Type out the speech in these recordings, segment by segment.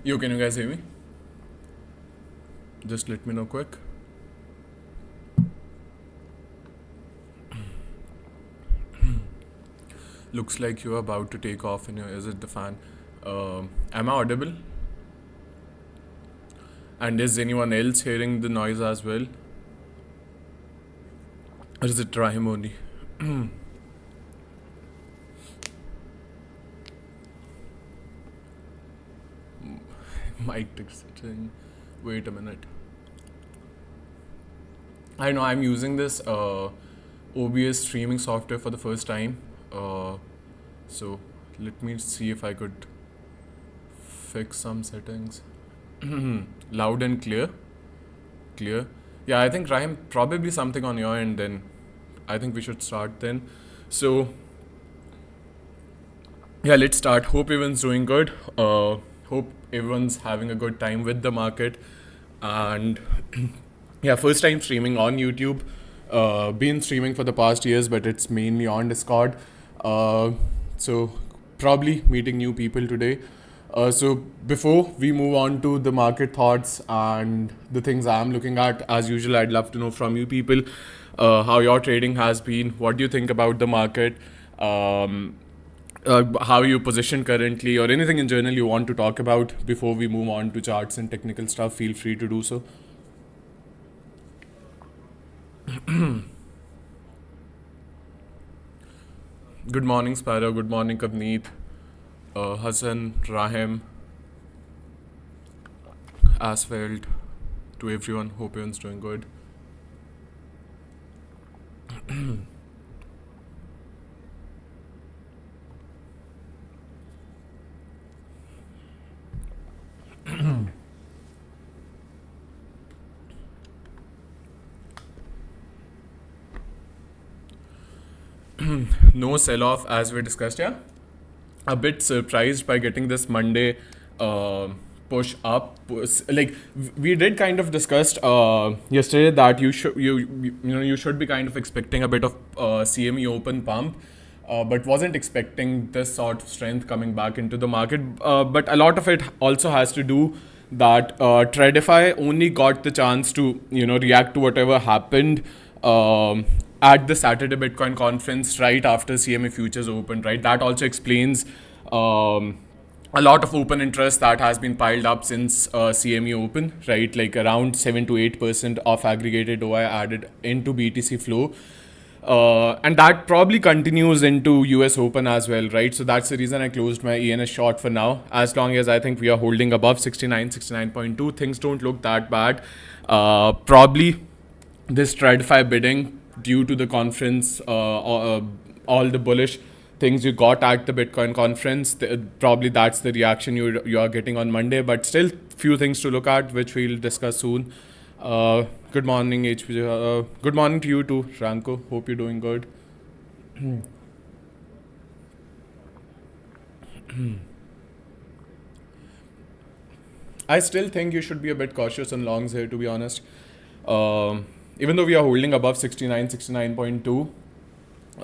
Yo, can you guys hear me? Just let me know quick. Looks like you're about to take off in your Is It the Fan? Am I audible? And is anyone else hearing the noise as well? Or is it Rahim only? Mic texting. Wait a minute. I know I'm using this OBS streaming software for the first time. So let me see if I could fix some settings. Loud and clear. Clear. Yeah, I think Rahim, probably something on your end then. I think we should start then. So yeah, let's start. Hope everyone's doing good. Hope everyone's having a good time with the market. And yeah, first time streaming on YouTube. Been streaming for the past years, but it's mainly on Discord. So probably meeting new people today. So before we move on to the market thoughts and the things I'm looking at, as usual, I'd love to know from you people how your trading has been. What do you think about the market? How you position currently, or anything in general you want to talk about before we move on to charts and technical stuff. Feel free to do so. Good morning, Sparrow. Good morning, Kavneet, Hassan, Rahim, Asphalt, to everyone. Hope everyone's doing good. No sell-off as we discussed, yeah. A bit surprised by getting this Monday push up. Like we did kind of discussed yesterday that you should be kind of expecting a bit of CME open pump, but wasn't expecting this sort of strength coming back into the market. But a lot of it also has to do that Tradify only got the chance to react to whatever happened at the Saturday Bitcoin conference right after CME futures opened, right? That also explains a lot of open interest that has been piled up since CME Open, right? Like around 7 to 8% of aggregated OI added into BTC flow. And that probably continues into US Open as well, right? So that's the reason I closed my ENS short for now. As long as I think we are holding above 69, 69.2, things don't look that bad. Probably this TradFi bidding due to the conference, all the bullish things you got at the Bitcoin conference, probably that's the reaction you are getting on Monday. But still, few things to look at, which we'll discuss soon. Good morning, HBJ. Good morning to you too, Ranko. Hope you're doing good. I still think you should be a bit cautious on longs here, to be honest. Even though we are holding above 69, 69.2,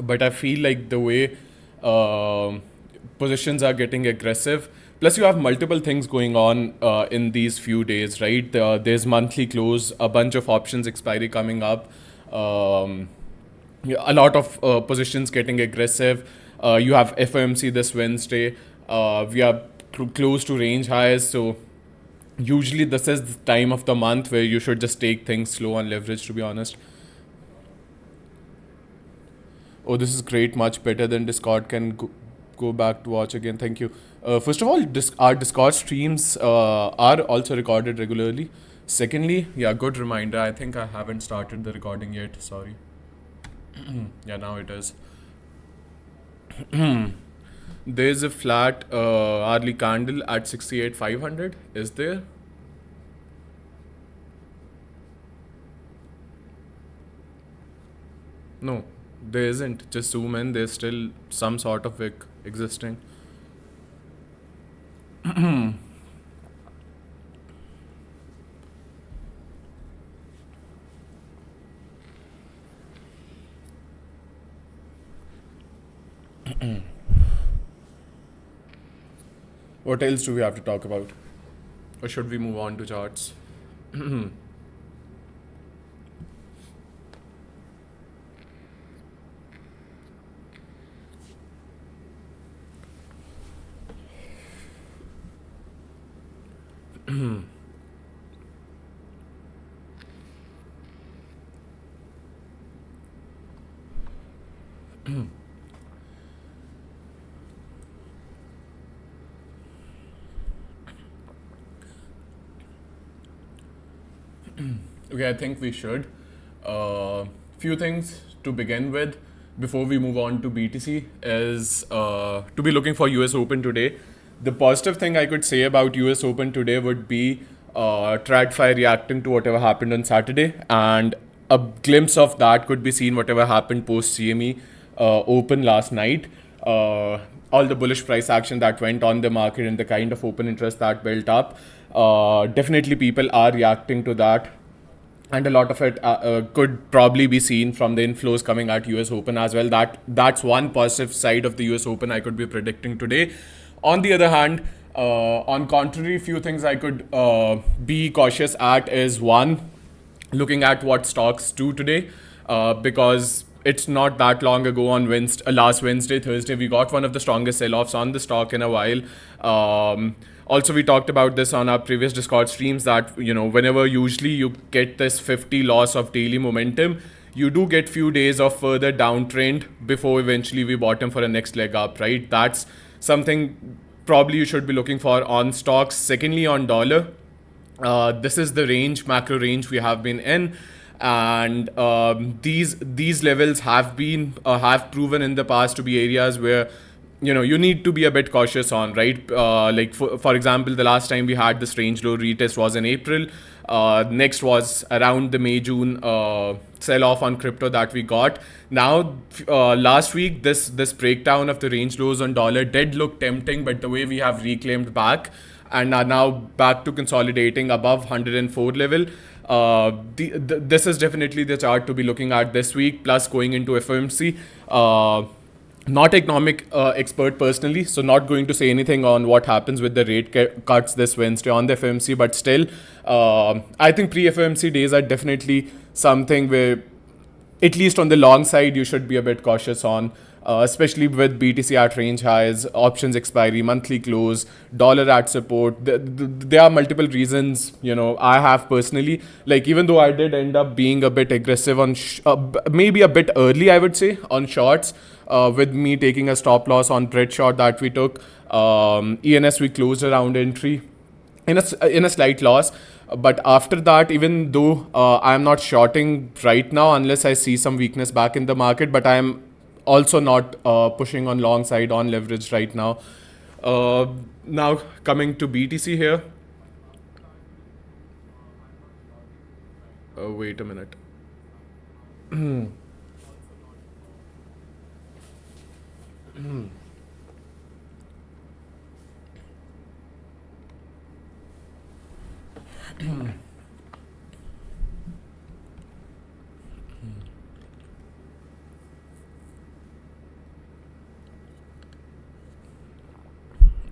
but I feel like the way positions are getting aggressive. Plus, you have multiple things going on in these few days, right? There's monthly close, a bunch of options expiry coming up, yeah, a lot of positions getting aggressive. You have FOMC this Wednesday. We are close to range highs, so usually this is the time of the month where you should just take things slow on leverage, to be honest. Oh, this is great, much better than Discord. Can go back to watch again. Thank you. First of all, our Discord streams are also recorded regularly. Secondly, yeah, good reminder. I think I haven't started the recording yet. Sorry. Yeah, now it is. There's a flat hourly candle at 68,500. Is there? No, there isn't. Just zoom in. There's still some sort of wick existing. What else do we have to talk about? Or should we move on to charts? Okay, I think we should. Few things to begin with before we move on to BTC is to be looking for US Open today. The positive thing I could say about US Open today would be TradFi reacting to whatever happened on Saturday, and a glimpse of that could be seen whatever happened post CME Open last night. All the bullish price action that went on the market and the kind of open interest that built up. Definitely, people are reacting to that, and a lot of it could probably be seen from the inflows coming at US Open as well. That's one positive side of the US Open I could be predicting today. On the other hand, on contrary, few things I could be cautious at is one, looking at what stocks do today, because it's not that long ago on last Wednesday, Thursday, we got one of the strongest sell-offs on the stock in a while. Also, we talked about this on our previous Discord streams that, whenever usually you get this 50 loss of daily momentum, you do get few days of further downtrend before eventually we bottom for a next leg up, right? That's something probably you should be looking for on stocks. Secondly, on dollar, this is the macro range we have been in, and these levels have proven in the past to be areas where you need to be a bit cautious on, right? Like for example, the last time we had this range low retest was in April. Next was around the May-June sell off on crypto that we got. Now, last week, this breakdown of the range lows on dollar did look tempting, but the way we have reclaimed back and are now back to consolidating above 104 level. This is definitely the chart to be looking at this week, plus going into FOMC. Not economic expert personally, so not going to say anything on what happens with the rate cuts this Wednesday on the FOMC, but still, I think pre-FOMC days are definitely something where, at least on the long side, you should be a bit cautious on. especially with BTC at range highs, options expiry, monthly close, dollar at support. There are multiple reasons, I have personally, like, even though I did end up being a bit aggressive on, maybe a bit early, I would say, on shorts, with me taking a stop loss on Brit short that we took. ENS, we closed around entry in a slight loss. But after that, even though I'm not shorting right now unless I see some weakness back in the market, but I'm also not pushing on long side on leverage right now. Uh, Now coming to BTC here. Wait a minute.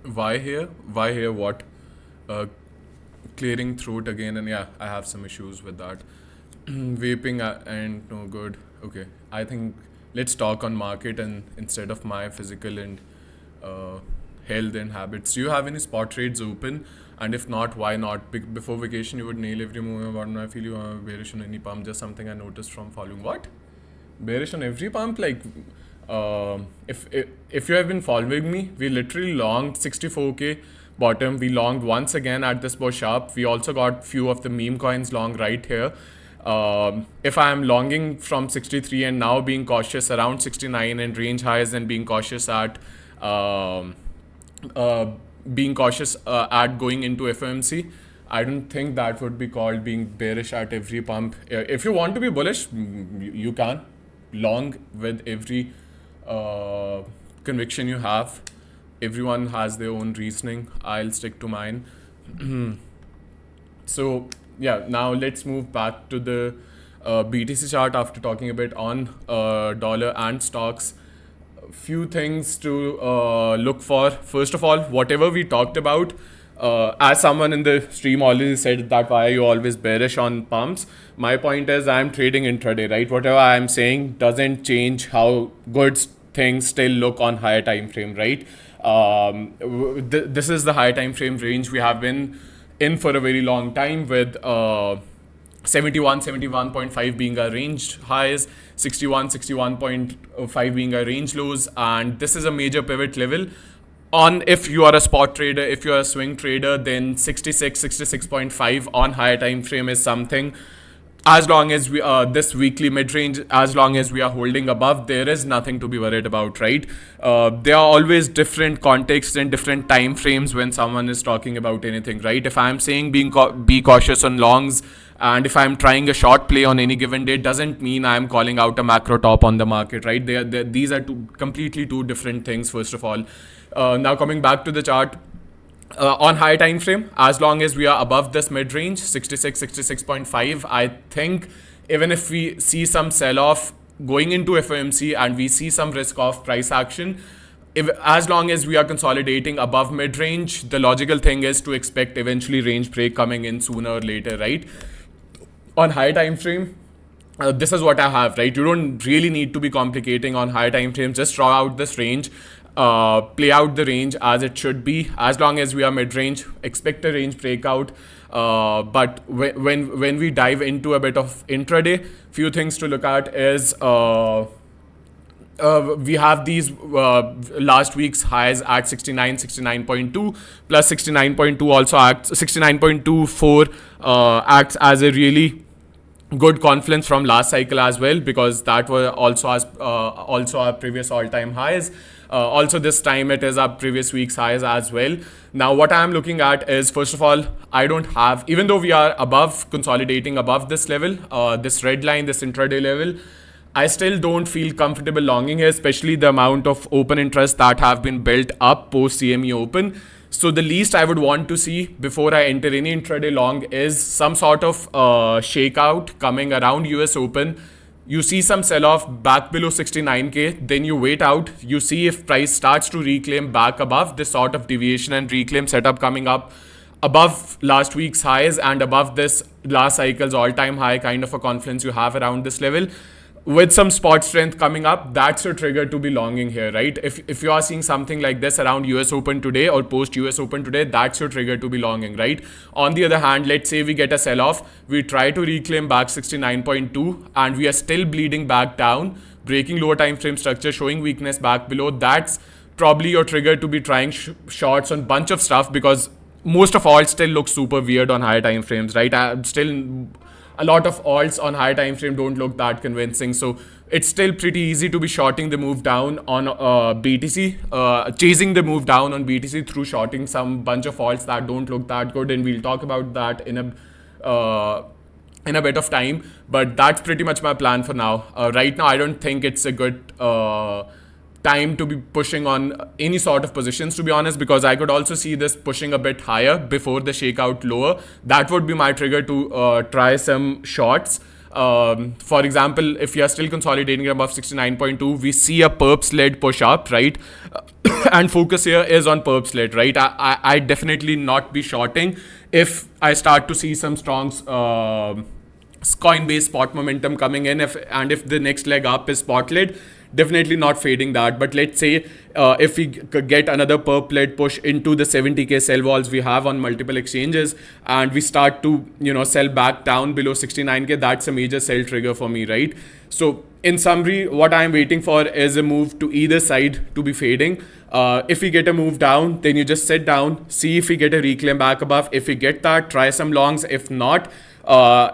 Why here? Why here? What? Uh, Clearing throat again, and yeah, I have some issues with that. Vaping and no good. Okay, I think let's talk on market and instead of my physical and uh, health and habits. Do you have any spot trades open? And if not, why not? Before vacation, you would nail every move. About I feel you are bearish on any pump. Just something I noticed from following. What? Bearish on every pump? Like, if you have been following me, we literally longed 64k bottom. We longed once again at this push up. We also got few of the meme coins long right here. If I am longing from 63 and now being cautious around 69 and range highs and being cautious at um, at going into FOMC, I don't think that would be called being bearish at every pump. If you want to be bullish, you can long with every uh, conviction you have. Everyone has their own reasoning. I'll stick to mine. So yeah, now let's move back to the BTC chart after talking a bit on dollar and stocks. Few things to look for. First of all, whatever we talked about, as someone in the stream already said that why are you always bearish on pumps. My point is I'm trading intraday, right? Whatever I'm saying doesn't change how good things still look on higher time frame, right? This is the higher time frame range we have been in for a very long time, with 71.5 being our range highs, 61.5 being our range lows, and this is a major pivot level. On if you are a spot trader, if you are a swing trader, then 66.5 on higher time frame is something. As long as we this weekly mid range, as long as we are holding above, there is nothing to be worried about, right? There are always different contexts and different time frames when someone is talking about anything, right? If I'm saying be cautious on longs, and if I'm trying a short play on any given day, doesn't mean I'm calling out a macro top on the market, right? These are completely two different things. First of all, now coming back to the chart. On high time frame, as long as we are above this mid range 66.5, I think even if we see some sell off going into FOMC and we see some risk of price action, as long as we are consolidating above mid range, the logical thing is to expect eventually range break coming in sooner or later, right? On high time frame, this is what I have, right? You don't really need to be complicating on high time frames. Just draw out this range, play out the range as it should be. As long as we are mid range, expect a range breakout. But when we dive into a bit of intraday, few things to look at is we have these last week's highs at 69.2 plus 69.2 also acts 69.24 acts as a really good confluence from last cycle as well, because that were also also our previous all-time highs. Also this time it is our previous week's highs as well. Now what I am looking at is, first of all, I don't have, even though we are above, consolidating above this level, this red line, this intraday level, I still don't feel comfortable longing here, especially the amount of open interest that have been built up post CME Open. So the least I would want to see before I enter any intraday long is some sort of shakeout coming around US Open. You see some sell-off back below 69k, then you wait out, you see if price starts to reclaim back above this sort of deviation and reclaim setup coming up above last week's highs and above this last cycle's all-time high kind of a confluence you have around this level. with some spot strength coming up, that's a trigger to be longing here, right? If you are seeing something like this around US Open today or post US Open today, that's your trigger to be longing, right? On the other hand, let's say we get a sell off, we try to reclaim back 69.2 and we are still bleeding back down, breaking lower time frame structure, showing weakness back below. That's probably your trigger to be trying shorts on bunch of stuff, because most of all still looks super weird on higher time frames, right? Still a lot of alts on high time frame don't look that convincing, so it's still pretty easy to be shorting the move down on BTC, chasing the move down on BTC through shorting some bunch of alts that don't look that good, and we'll talk about that in a bit of time. But that's pretty much my plan for now. Right now I don't think it's a good time to be pushing on any sort of positions, to be honest, because I could also see this pushing a bit higher before the shakeout lower. That would be my trigger to try some shorts. For example, if you are still consolidating above 69.2, we see a perps led push up, right? And focus here is on perps led, right? I definitely not be shorting if I start to see some strong Coinbase spot momentum coming in, if the next leg up is spot led, definitely not fading that. But let's say if we get another perp led push into the 70k sell walls we have on multiple exchanges, and we start to sell back down below 69k, that's a major sell trigger for me, right? So in summary, what I'm waiting for is a move to either side to be fading. If we get a move down, then you just sit down, see if we get a reclaim back above. If we get that, try some longs. If not,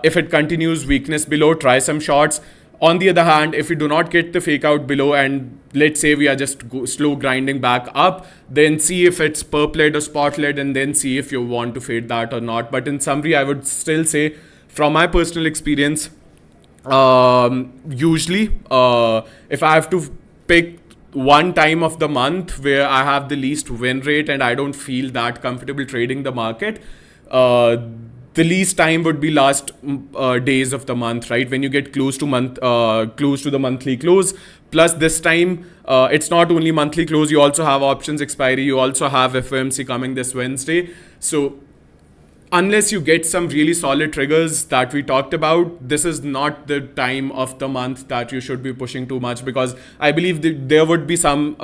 if it continues weakness below, try some shorts. On the other hand, if we do not get the fake out below, and let's say we are just slow grinding back up, then see if it's perp led or spot led, and then see if you want to fade that or not. But in summary, I would still say, from my personal experience, usually if I have to pick one time of the month where I have the least win rate and I don't feel that comfortable trading the market, the least time would be last days of the month, right? When you get close to the monthly close. Plus this time, it's not only monthly close, you also have options expiry, you also have FOMC coming this Wednesday. So unless you get some really solid triggers that we talked about, this is not the time of the month that you should be pushing too much, because I believe there would be some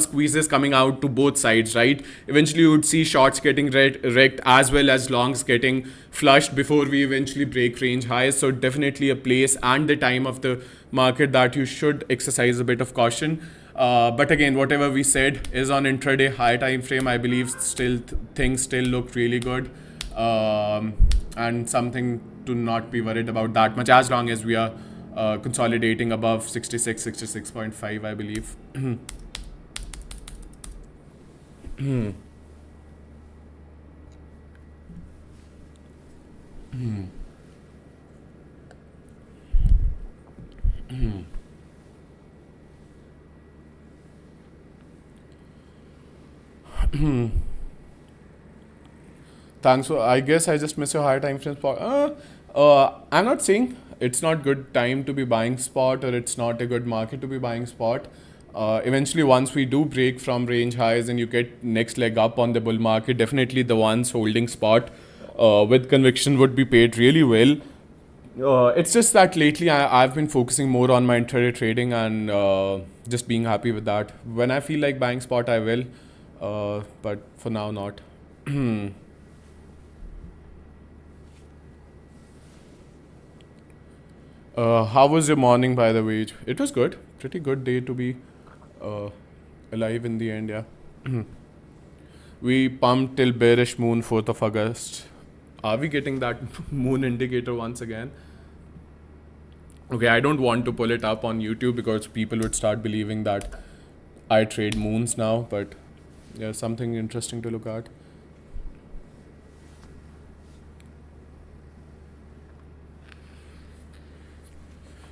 squeezes coming out to both sides, right? Eventually you would see shorts getting wrecked as well as longs getting flushed before we eventually break range highs. So definitely a place and the time of the market that you should exercise a bit of caution. But again, whatever we said is on intraday high time frame. I believe things still look really good, and something to not be worried about that much, as long as we are consolidating above 66.5, I believe. Thanks. I guess I just missed your higher time frame spot. I'm not saying it's not good time to be buying spot, or it's not a good market to be buying spot. Eventually, once we do break from range highs and you get next leg up on the bull market, definitely the ones holding spot with conviction would be paid really well. It's just that lately I've been focusing more on my intraday trading and just being happy with that. When I feel like buying spot, I will, but for now, not. How was your morning, by the way? It was good. Pretty good day to be uh, alive in the end, yeah. We pumped till bearish moon 4th of August. Are we getting that moon indicator once again? Okay, I don't want to pull it up on YouTube because people would start believing that I trade moons now, but yeah, something interesting to look at.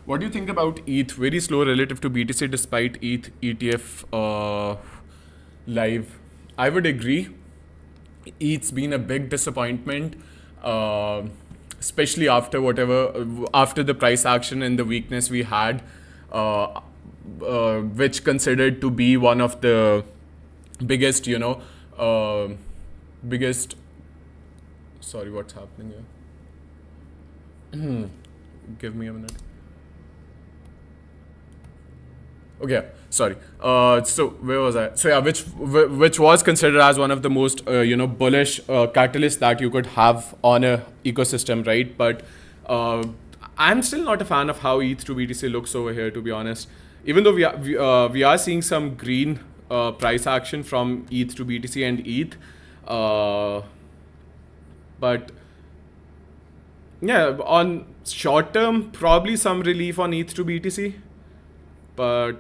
What do you think about ETH? Very slow relative to BTC despite ETH ETF live. I would agree. ETH's been a big disappointment, especially after after the price action and the weakness we had, which considered to be one of the biggest, biggest. Sorry, what's happening here? Give me a minute. Okay, sorry. So where was I? So yeah, which was considered as one of the most bullish catalysts that you could have on a ecosystem, right? But uh, I'm still not a fan of how ETH to BTC looks over here, to be honest. Even though we are seeing some green price action from ETH to BTC and ETH, uh, but yeah, on short term, probably some relief on ETH to BTC, but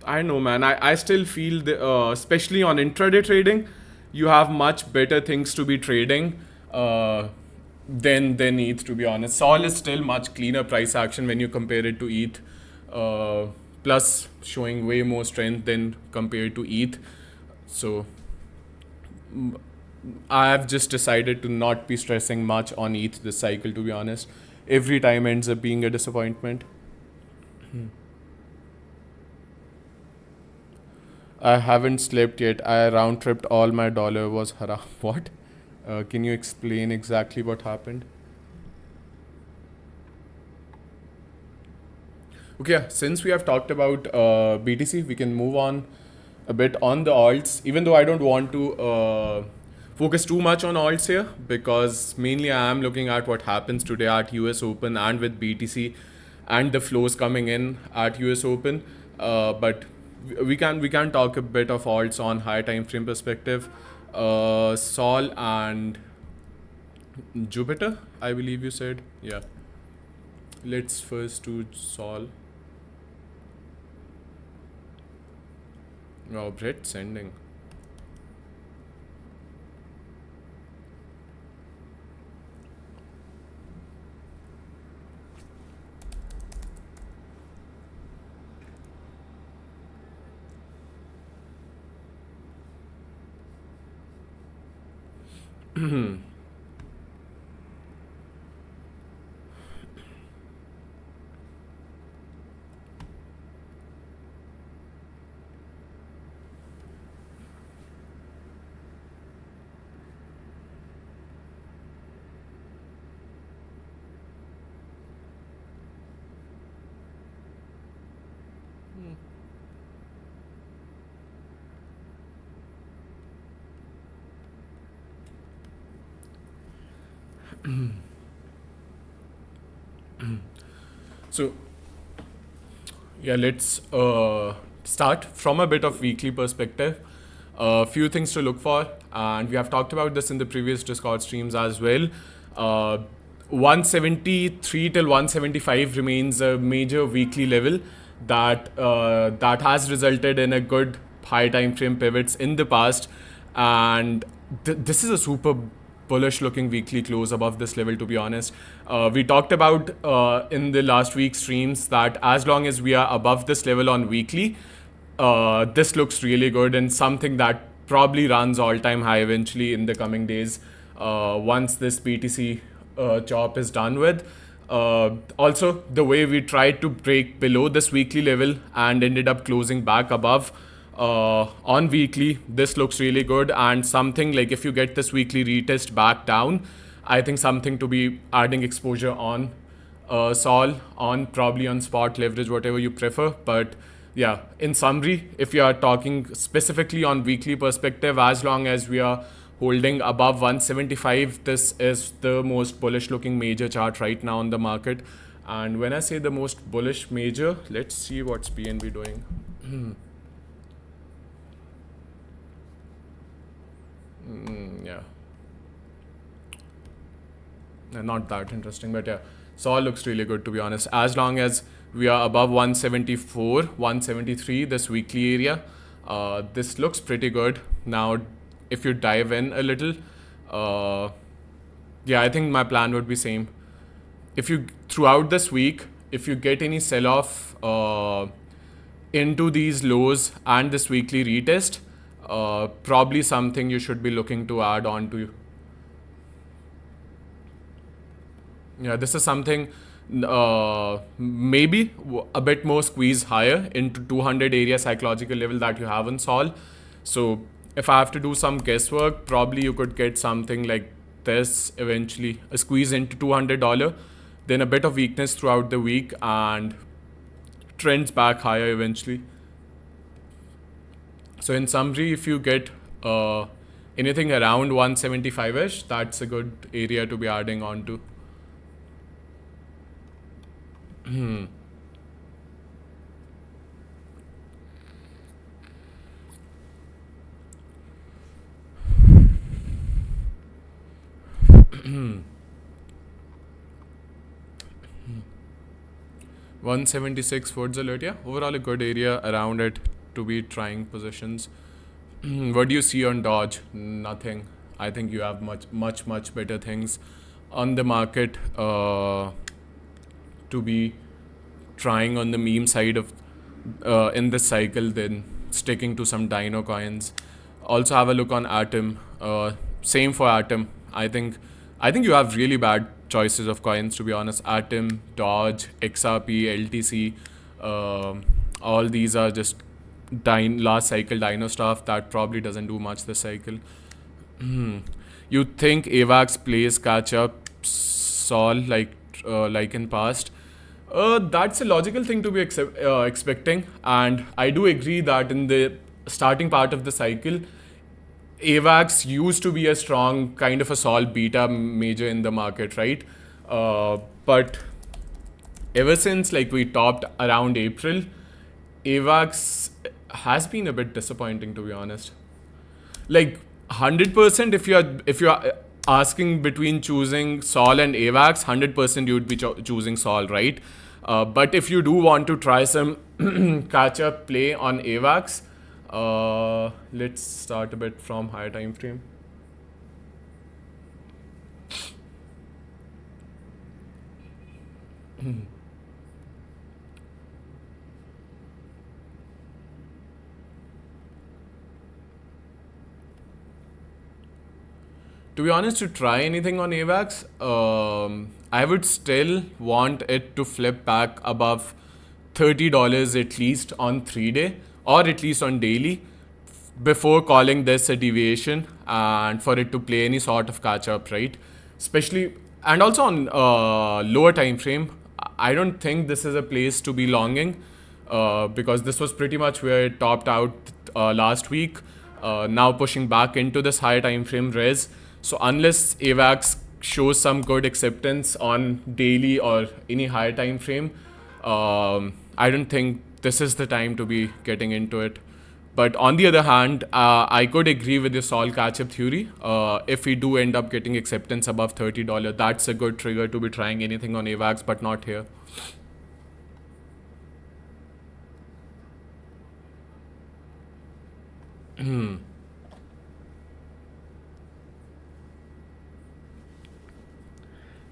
I don't know, man. I still feel, especially on intraday trading, you have much better things to be trading than ETH, to be honest. Sol is still much cleaner price action when you compare it to ETH, uh, plus showing way more strength than compared to ETH. So I have just decided to not be stressing much on ETH this cycle, to be honest. Every time ends up being a disappointment. I haven't slept yet. I round tripped all my dollar was haram. What? Can you explain exactly what happened? Okay, yeah, since we have talked about BTC, we can move on a bit on the alts. Even though I don't want to focus too much on alts here, because mainly I am looking at what happens today at US Open and with BTC, and the flows coming in at US Open. But we can talk a bit of alts on higher time frame perspective. Sol and Jupiter, I believe you said. Yeah. Let's first do Sol. Oh, Brett sending. So yeah, let's start from a bit of weekly perspective. A few things to look for, and we have talked about this in the previous Discord streams as well. 173 till 175 remains a major weekly level that has resulted in a good high time frame pivots in the past, and this is a super bullish looking weekly close above this level, to be honest. We talked about in the last week's streams that as long as we are above this level on weekly, this looks really good and something that probably runs all time high eventually in the coming days once this BTC chop is done with. Also, the way we tried to break below this weekly level and ended up closing back above on weekly, this looks really good. And something like if you get this weekly retest back down, I think something to be adding exposure on Sol, on probably on spot leverage, whatever you prefer. But yeah, in summary, if you are talking specifically on weekly perspective, as long as we are holding above 175, this is the most bullish looking major chart right now on the market. And when I say the most bullish major, let's see what's BNB doing. Yeah, not that interesting, but yeah, Sol looks really good, to be honest. As long as we are above 174, 173, this weekly area, this looks pretty good. Now, if you dive in a little, yeah, I think my plan would be same. If you throughout this week, if you get any sell off into these lows and this weekly retest, probably something you should be looking to add on to. Yeah, this is something maybe a bit more squeeze higher into 200 area psychological level that you have in Sol. So if I have to do some guesswork, probably you could get something like this eventually, a squeeze into $200, then a bit of weakness throughout the week, and trends back higher eventually. So in summary, if you get anything around 175ish, that's a good area to be adding on to. 176 Woods alert, yeah. Overall, a good area around it to be trying positions. What do you see on Dodge? Nothing. I think you have much better things on the market to be trying on the meme side of in this cycle than sticking to some Dino coins. Also have a look on Atom. Same for Atom. I think you have really bad choices of coins, to be honest. Atom, Dodge, XRP, LTC, all these are just last cycle Dino stuff that probably doesn't do much this cycle. You think AVAX plays catch up Sol like in past? That's a logical thing to be expecting, and I do agree that in the starting part of the cycle, AVAX used to be a strong kind of a Sol beta major in the market, right? But ever since like we topped around April, AVAX has been a bit disappointing, to be honest. Like 100%, if you're asking between choosing Sol and AVAX, 100% you would be choosing Sol, right? But if you do want to try some catch up play on AVAX, let's start a bit from higher time frame. To be honest, to try anything on AVAX, I would still want it to flip back above $30 at least on 3 day or at least on daily before calling this a deviation and for it to play any sort of catch up, right? Especially and also on lower time frame, I don't think this is a place to be longing because this was pretty much where it topped out last week. Now pushing back into this higher time frame res. So unless AVAX shows some good acceptance on daily or any higher time frame, I don't think this is the time to be getting into it. But on the other hand, I could agree with this all catch-up theory. If we do end up getting acceptance above $30, that's a good trigger to be trying anything on AVAX, but not here.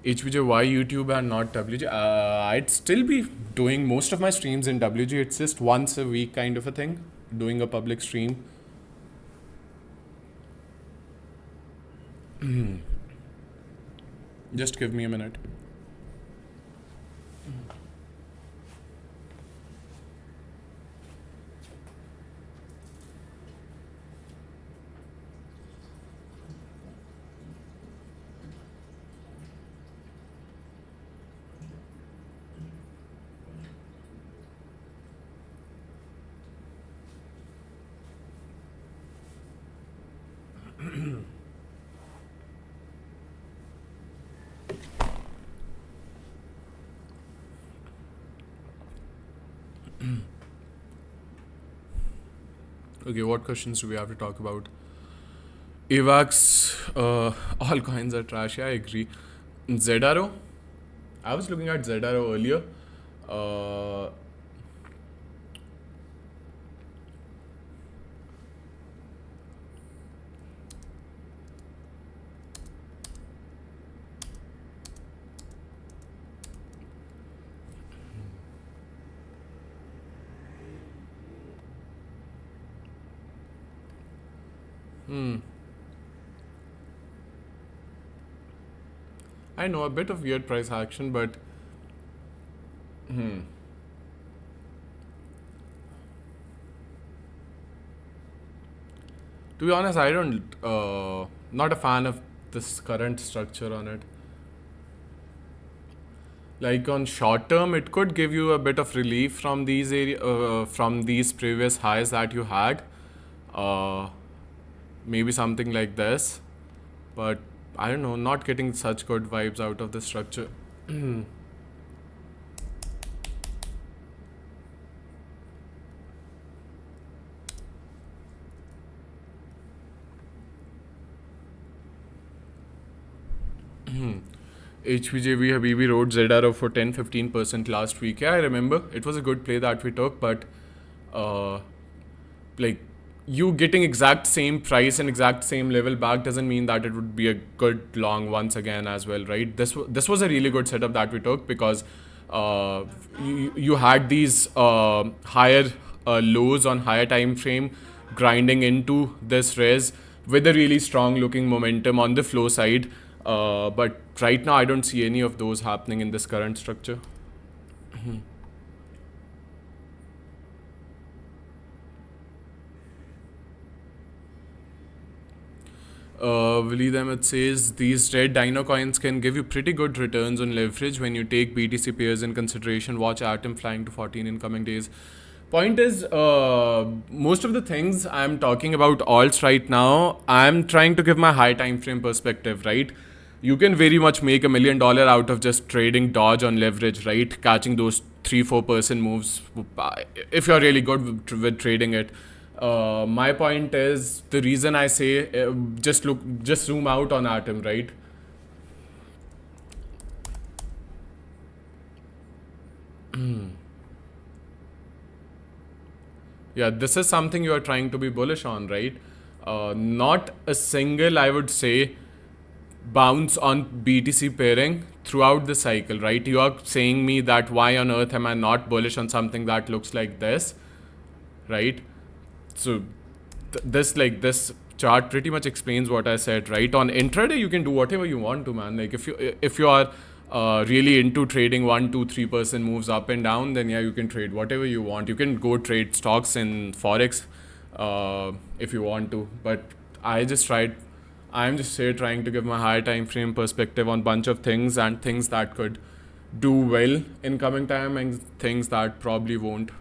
HBJ, why YouTube and not WG? I'd still be doing most of my streams in WG. It's just once a week kind of a thing, doing a public stream. Just give me a minute. Okay, what questions do we have to talk about? AVAX, all coins are trash. Yeah, I agree. ZRO? I was looking at ZRO earlier. Uh, I know a bit of weird price action, but to be honest, I don't. Not a fan of this current structure on it. Like on short term, it could give you a bit of relief from from these previous highs that you had. Uh, Maybe something like this, but I don't know, not getting such good vibes out of the structure. HBJ Habibi wrote ZRO for 10-15% last week. Yeah, I remember. It was a good play that we took, but uh, like you getting exact same price and exact same level back doesn't mean that it would be a good long once again as well, right? This was a really good setup that we took because you had these higher lows on higher time frame grinding into this res with a really strong looking momentum on the flow side. But right now, I don't see any of those happening in this current structure. Willie Demet says these red dino coins can give you pretty good returns on leverage when you take BTC pairs in consideration. Watch Atom flying to 14 in coming days. Point is, most of the things I'm talking about alts right now, I'm trying to give my high time frame perspective, right? You can very much make $1 million out of just trading dodge on leverage, right? Catching those 3-4% moves if you're really good with trading it. My point is the reason I say just zoom out on Atom, right? Yeah, this is something you are trying to be bullish on, right? Not a single, I would say, bounce on BTC pairing throughout the cycle, right? You are saying me that why on earth am I not bullish on something that looks like this, right? So this chart pretty much explains what I said, right? On intraday, you can do whatever you want to, man. Like if you are really into trading 1, 2, 3% moves up and down, then yeah, you can trade whatever you want. You can go trade stocks in forex if you want to, but I just tried. I'm just here trying to give my high time frame perspective on bunch of things and things that could do well in coming time and things that probably won't.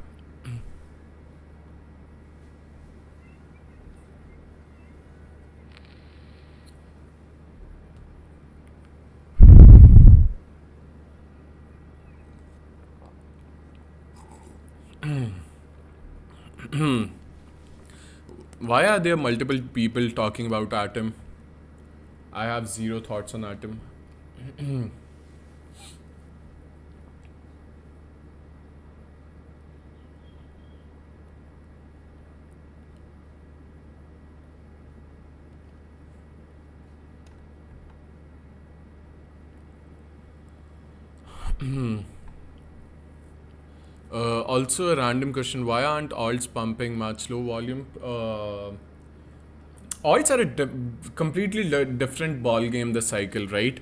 Why are there multiple people talking about Atom? I have zero thoughts on Atom. Also, a random question: why aren't alts pumping much low volume? Alts are a completely different ball game this cycle, right?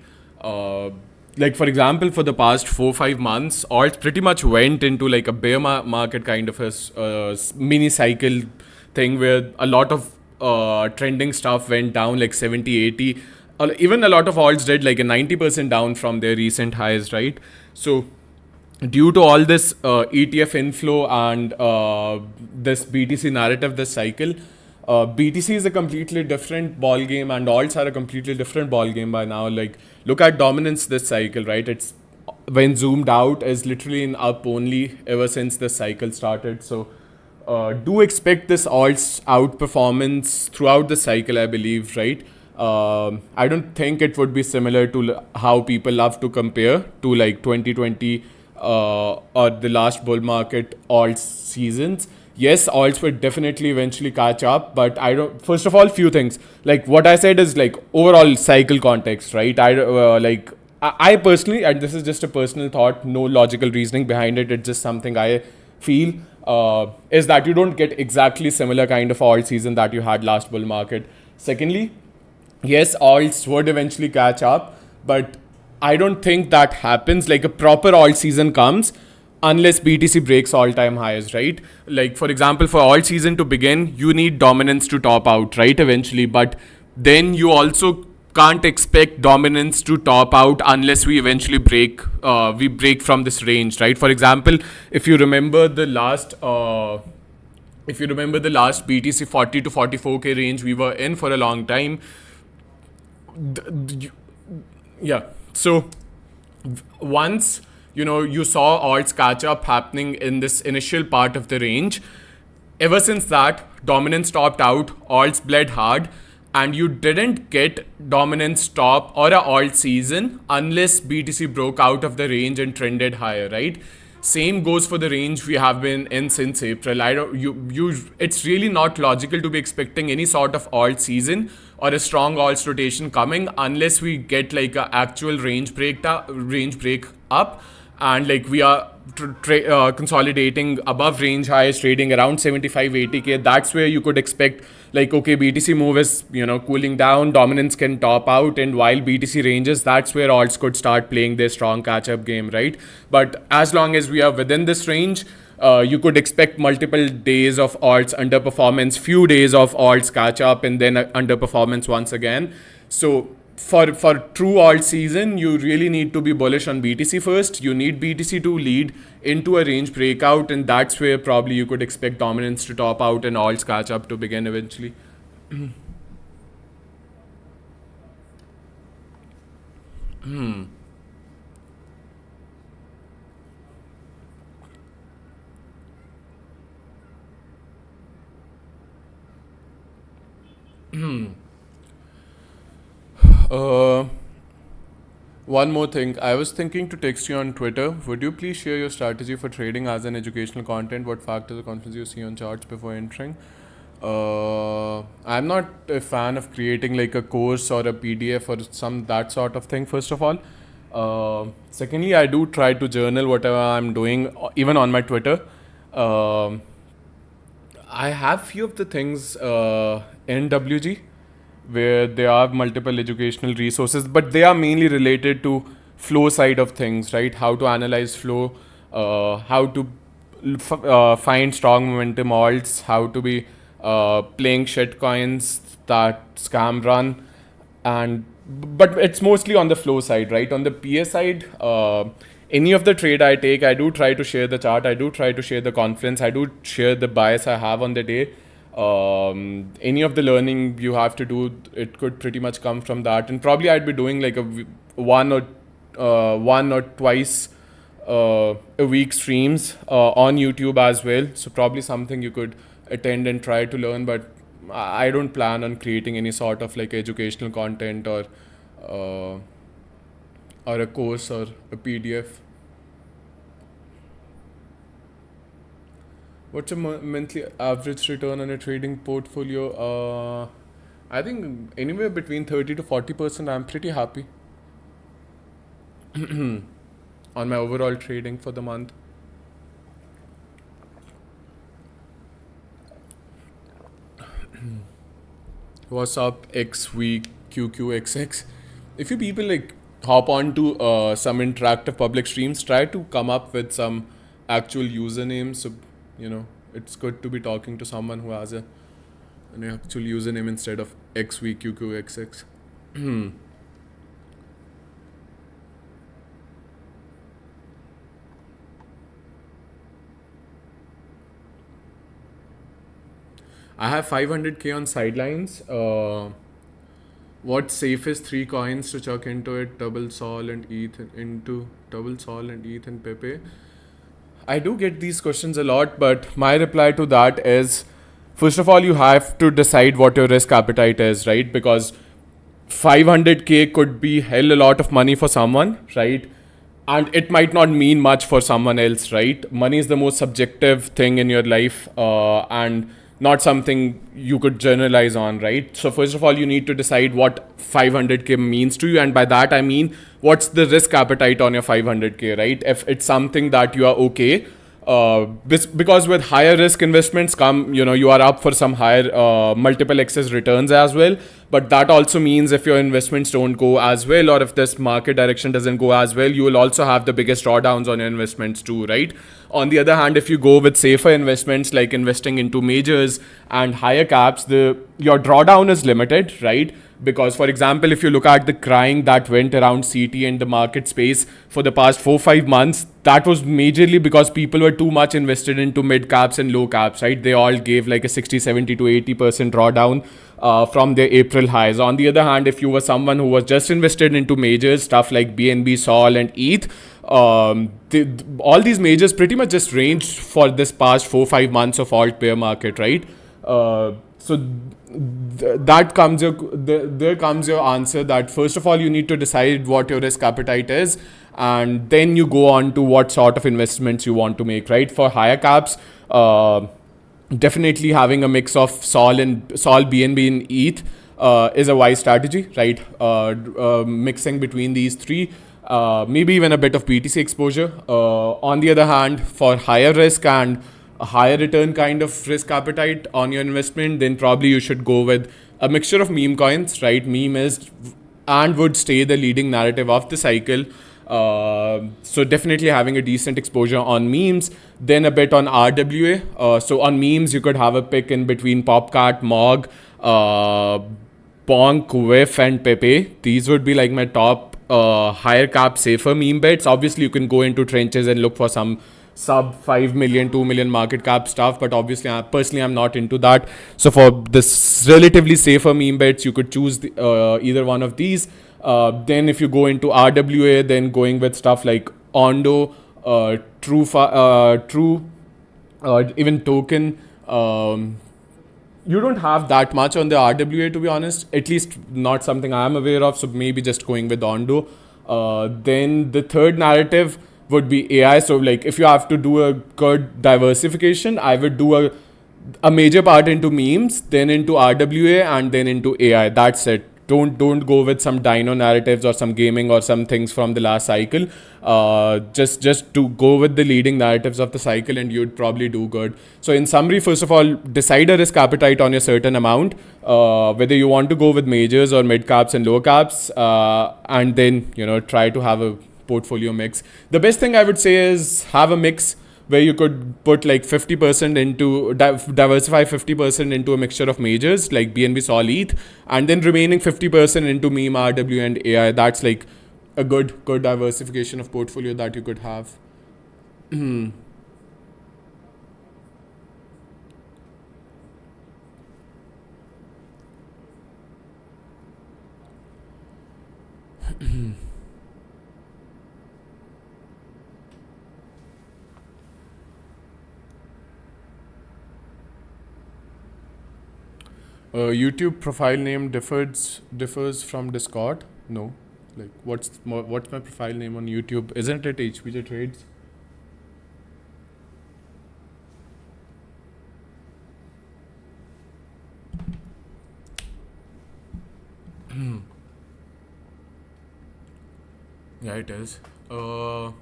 Like for example, for the past 4-5 months, alts pretty much went into like a bear market kind of a mini cycle thing where a lot of trending stuff went down like 70-80. Even a lot of alts did like a 90% down from their recent highs, right? So due to all this ETF inflow and this BTC narrative this cycle, BTC is a completely different ball game, and alts are a completely different ball game by now. Like, look at dominance this cycle, right? It's when zoomed out is literally in up only ever since the cycle started. So, do expect this alts outperformance throughout the cycle, I believe, right? I don't think it would be similar to how people love to compare to like 2020 or the last bull market alts seasons. Yes, alts will definitely eventually catch up, but I don't. First of all, few things like what I said is like overall cycle context, right? I personally, and this is just a personal thought, no logical reasoning behind it. It's just something I feel is that you don't get exactly similar kind of alt season that you had last bull market. Secondly, yes, alts would eventually catch up, but I don't think that happens. Like a proper alt season comes unless BTC breaks all-time highs, right? Like for example, for alt season to begin, you need dominance to top out, right? Eventually, but then you also can't expect dominance to top out unless we eventually break from this range, right? For example, if you remember the last BTC 40 to 44k range we were in for a long time. Yeah. So once you saw alts catch up happening in this initial part of the range, ever since that, dominance topped out, alts bled hard, and you didn't get dominance top or a alt season unless BTC broke out of the range and trended higher, right? Same goes for the range we have been in since April. I don't you It's really not logical to be expecting any sort of alt season or a strong alt rotation coming unless we get like a actual range break up, and like we are consolidating above range highs, trading around 75 80k. That's where you could expect, like, okay, BTC move is cooling down, dominance can top out, and while BTC ranges, that's where alts could start playing their strong catch up game, right? But as long as we are within this range, you could expect multiple days of alts underperformance, few days of alts catch up, and then underperformance once again. So for true alt season, you really need to be bullish on BTC first. You need BTC to lead into a range breakout, and that's where probably you could expect dominance to top out and alts catch up to begin eventually. Uh, One more thing. I was thinking to text you on Twitter. Would you please share your strategy for trading as an educational content? What factors or confidence you see on charts before entering? I'm not a fan of creating like a course or a PDF or some that sort of thing, first of all. Secondly, I do try to journal whatever I'm doing, even on my Twitter. Um I have few of the things in WG where there are multiple educational resources, but they are mainly related to flow side of things, right? How to analyze flow, how to find strong momentum alts, how to be playing shit coins that scam run, and but it's mostly on the flow side, right? On the PA side, any of the trade I take, I do try to share the chart, I do try to share the confidence, I do share the bias I have on the day. Any of the learning you have to do, it could pretty much come from that, and probably I'd be doing like one or twice a week streams on YouTube as well. So probably something you could attend and try to learn, but I don't plan on creating any sort of like educational content uh, or a course or a PDF. What's a monthly average return on a trading portfolio? I think anywhere between 30 to 40%. I'm pretty happy on my overall trading for the month. What's up, XV QQXX? If you people like hop on to some interactive public streams, try to come up with some actual usernames. So it's good to be talking to someone who has an actual username instead of XVQQXX. I have 500k on sidelines. What's safest three coins to chuck into it? Double Sol and ETH into Double Sol and ETH and Pepe. I do get these questions a lot, but my reply to that is, first of all, you have to decide what your risk appetite is, right? Because 500k could be hell a lot of money for someone, right? And it might not mean much for someone else, right? Money is the most subjective thing in your life, and not something you could generalize on, right? So first of all, you need to decide what 500k means to you, and by that I mean what's the risk appetite on your 500k, right? If it's something that you are okay, because with higher risk investments come, you are up for some higher multiple excess returns as well. But that also means if your investments don't go as well, or if this market direction doesn't go as well, you will also have the biggest drawdowns on your investments too, right? On the other hand, if you go with safer investments like investing into majors and higher caps, your drawdown is limited, right? Because, for example, if you look at the crying that went around CT and the market space for the past 4 5 months, that was majorly because people were too much invested into mid caps and low caps, right? They all gave like a 60, 70 to 80% drawdown from their April highs. On the other hand, if you were someone who was just invested into majors, stuff like BNB, Sol, and ETH, all these majors pretty much just ranged for this past 4 5 months of alt bear market, right? That comes your there comes your answer that first of all you need to decide what your risk appetite is, and then you go on to what sort of investments you want to make, right? For higher caps, definitely having a mix of Sol, BNB, and ETH is a wise strategy, right? Mixing between these three, maybe even a bit of BTC exposure. On the other hand, for higher risk and a higher return kind of risk appetite on your investment, then probably you should go with a mixture of meme coins, right? Meme is and would stay the leading narrative of the cycle. So definitely having a decent exposure on memes, then a bit on RWA. So on memes, you could have a pick in between Popcat, Mog, Bonk, Whiff, and Pepe. These would be like my top higher cap, safer meme bets. Obviously, you can go into trenches and look for some sub 5 million, 2 million market cap stuff, but obviously, personally, I'm not into that. So for this relatively safer meme bets, you could choose either one of these. Then if you go into RWA, then going with stuff like Ondo, True, even Token. You don't have that much on the RWA, to be honest. At least not something I'm aware of. So maybe just going with Ondo. Then the third narrative would be AI. So like if you have to do a good diversification, I would do a major part into memes, then into RWA, and then into AI. That's it. Don't go with some dino narratives or some gaming or some things from the last cycle. Just to go with the leading narratives of the cycle, and you'd probably do good. So in summary, first of all, decide a risk appetite on your certain amount, whether you want to go with majors or mid caps and low caps, and then try to have a portfolio mix. The best thing I would say is have a mix where you could put like 50% into diversify 50% into a mixture of majors like BNB, Sol, ETH, and then remaining 50% into meme, RW, and AI. That's like a good diversification of portfolio that you could have. YouTube profile name differs from Discord. No, like what's my profile name on YouTube? Isn't it HBJ Trades? Yeah, it is. Will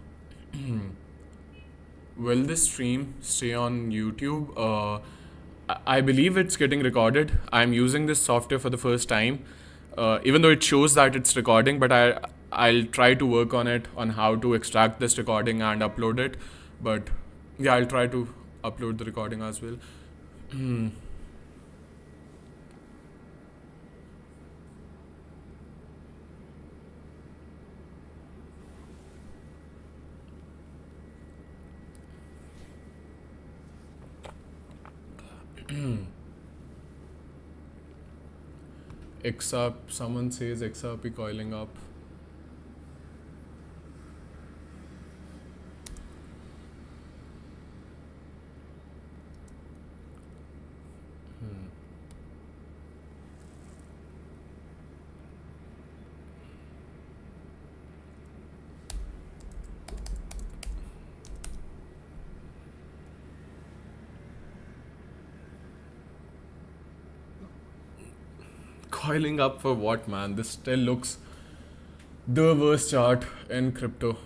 this stream stay on YouTube? I believe it's getting recorded. I'm using this software for the first time, even though it shows that it's recording. But I'll try to work on it on how to extract this recording and upload it. But yeah, I'll try to upload the recording as well. XRP, someone says XRP coiling up. Coiling up for what, man? This still looks the worst chart in crypto.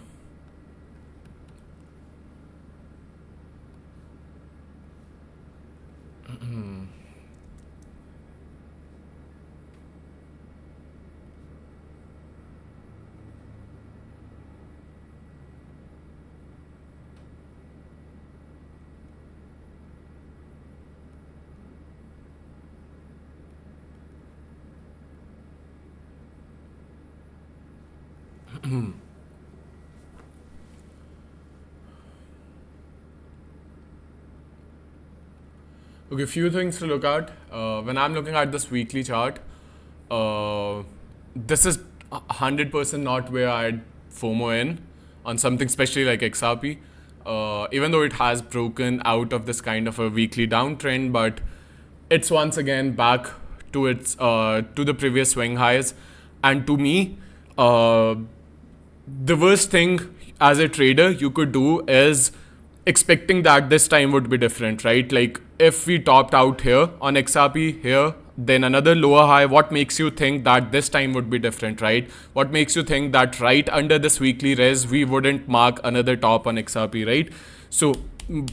Okay, few things to look at. When I'm looking at this weekly chart, uh, this is 100% not where I'd FOMO in on something especially like XRP. Even though it has broken out of this kind of a weekly downtrend, but it's once again back to its to the previous swing highs. And to me, uh, the worst thing as a trader you could do is expecting that this time would be different, right? Like if we topped out here on XRP here, then another lower high, what makes you think that this time would be different, right? What makes you think that right under this weekly res we wouldn't mark another top on XRP, right? So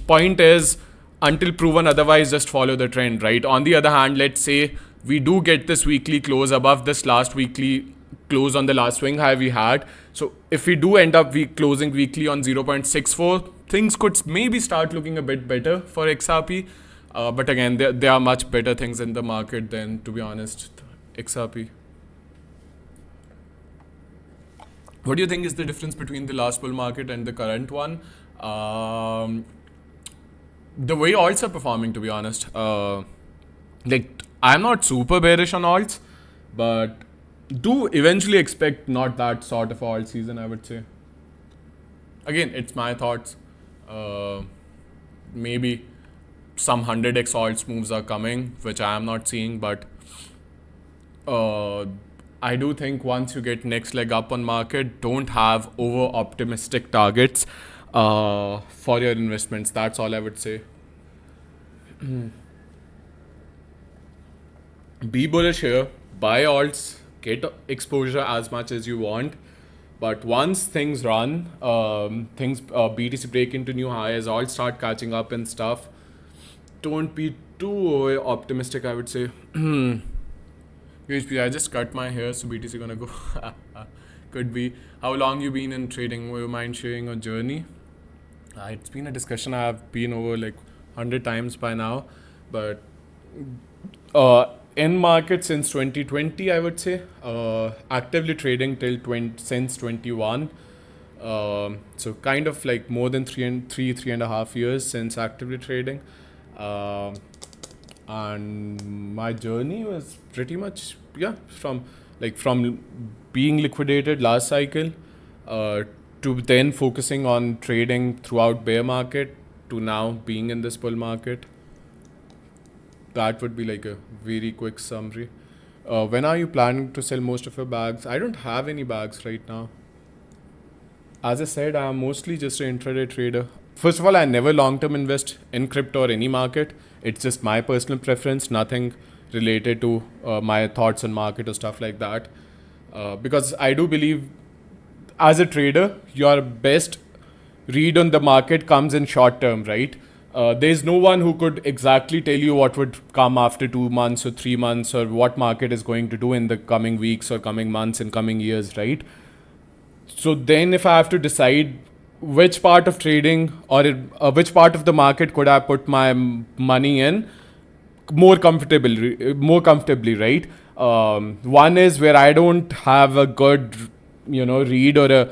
point is, until proven otherwise, just follow the trend, right? On the other hand, let's say we do get this weekly close above this last weekly close on the last swing high we had. So if we do end up closing weekly on 0.64, things could maybe start looking a bit better for XRP. But again, there are much better things in the market than, to be honest, XRP. What do you think is the difference between the last bull market and the current one? The way alts are performing, to be honest. Like, I'm not super bearish on alts, but do eventually expect not that sort of alt season, I would say. Again, it's my thoughts. Maybe some 100x alts moves are coming, which I am not seeing, but I do think once you get next leg up on market, don't have over optimistic targets for your investments. That's all I would say. Be bullish here, buy alts, get exposure as much as you want. But once things run, things BTC break into new highs, all start catching up and stuff, don't be too optimistic, I would say. HBJ, I just cut my hair, so BTC gonna go. Could be. How long you been in trading? Would you mind sharing a journey? It's been a discussion I've been over like 100 times by now, but in market since 2020, I would say. Actively trading till since 21. So kind of like more than three and a half years since actively trading. And my journey was pretty much from being liquidated last cycle to then focusing on trading throughout bear market to now being in this bull market. That would be like a very quick summary. When are you planning to sell most of your bags? I don't have any bags right now. As I said, I'm mostly just an intraday trader. First of all, I never long-term invest in crypto or any market. It's just my personal preference, nothing related to my thoughts on market or stuff like that. Because I do believe as a trader, your best read on the market comes in short term, right? There's no one who could exactly tell you what would come after 2 months or 3 months or what market is going to do in the coming weeks or coming months and coming years, right? So then if I have to decide which part of trading or which part of the market could I put my money in more comfortably, right? One is where I don't have a good, read or a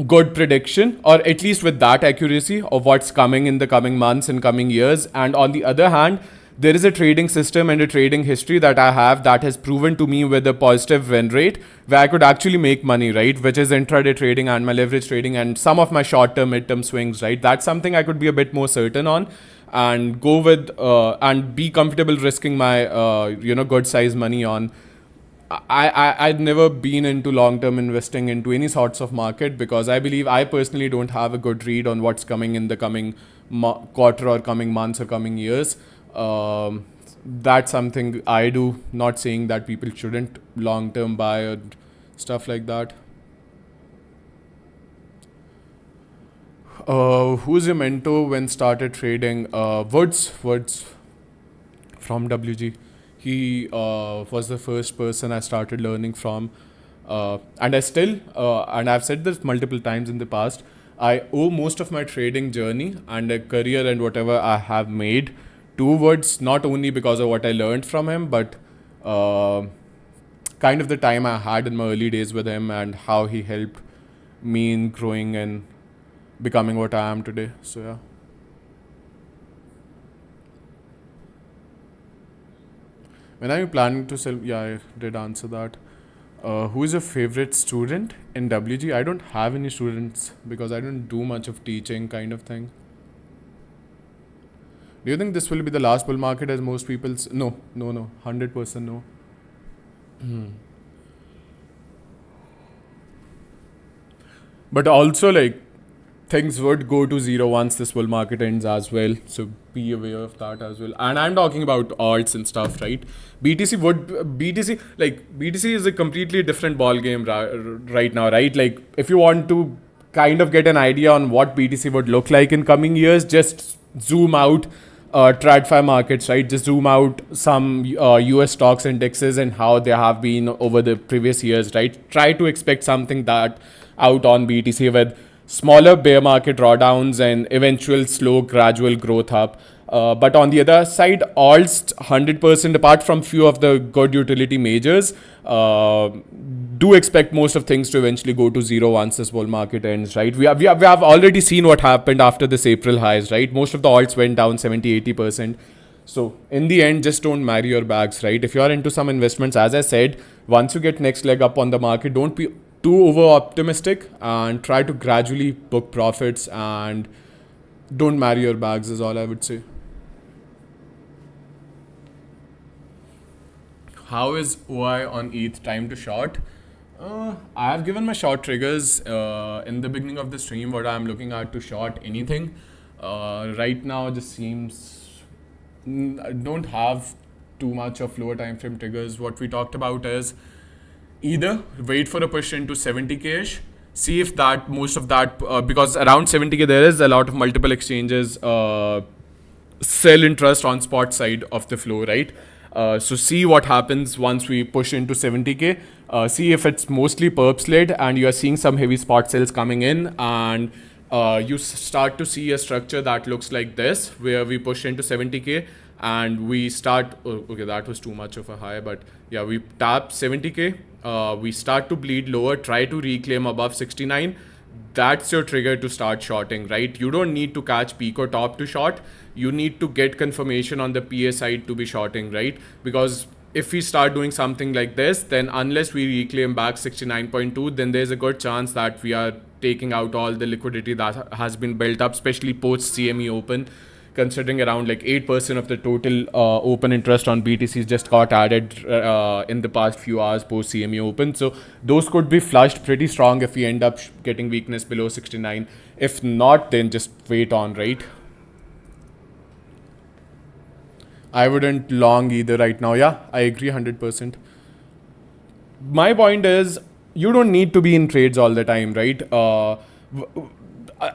good prediction, or at least with that accuracy of what's coming in the coming months and coming years. And on the other hand, there is a trading system and a trading history that I have that has proven to me with a positive win rate where I could actually make money, right? Which is intraday trading and my leverage trading and some of my short-term, mid-term swings, right? That's something I could be a bit more certain on and go with and be comfortable risking my, good size money on. I'd never been into long-term investing into any sorts of market because I believe I personally don't have a good read on what's coming in the coming quarter or coming months or coming years. That's something I do, not saying that people shouldn't long-term buy or stuff like that. Who's your mentor when started trading? Woods from WG. He was the first person I started learning from. And I still, and I've said this multiple times in the past, I owe most of my trading journey and a career and whatever I have made to Woods, not only because of what I learned from him, but kind of the time I had in my early days with him and how he helped me in growing and becoming what I am today. So yeah. When are you planning to sell? Yeah, I did answer that. Who is your favorite student in WG? I don't have any students because I don't do much of teaching kind of thing. Do you think this will be the last bull market as most people? No, no, no. 100% no. But also, like, things would go to zero once this bull market ends as well. So be aware of that as well. And I'm talking about alts and stuff, right? BTC is a completely different ball game right now, right? Like, if you want to kind of get an idea on what BTC would look like in coming years, just zoom out TradFi markets, right? Just zoom out some US stocks indexes and how they have been over the previous years, right? Try to expect something that out on BTC with smaller bear market drawdowns and eventual slow gradual growth up. But on the other side, alts 100% apart from few of the good utility majors, do expect most of things to eventually go to zero once this bull market ends, right? We have already seen what happened after this April highs, right? Most of the alts went down 70-80%. So in the end, just don't marry your bags, right? If you are into some investments, as I said, once you get next leg up on the market, don't be too over optimistic and try to gradually book profits and don't marry your bags is all I would say. How is OI on ETH time to short? I have given my short triggers in the beginning of the stream what I'm looking at to short anything. Right now just seems I don't have too much of lower time frame triggers. What we talked about is either wait for a push into 70k-ish, see if that most of that because around 70k there is a lot of multiple exchanges sell interest on spot side of the flow, right? So see what happens once we push into 70k. See if it's mostly perps led and you are seeing some heavy spot sales coming in and you start to see a structure that looks like this where we push into 70k and we start okay, that was too much of a high, but yeah, we tap 70k, we start to bleed lower, try to reclaim above 69. That's your trigger to start shorting, right? You don't need to catch peak or top to short. You need to get confirmation on the PA side to be shorting, right? Because if we start doing something like this, then unless we reclaim back 69.2, then there's a good chance that we are taking out all the liquidity that has been built up, especially post CME Open, considering around like 8% of the total open interest on BTCs just got added in the past few hours post CME Open. So those could be flushed pretty strong if we end up getting weakness below 69. If not, then just wait on, right? I wouldn't long either right now. Yeah, I agree 100%. My point is, you don't need to be in trades all the time, right? A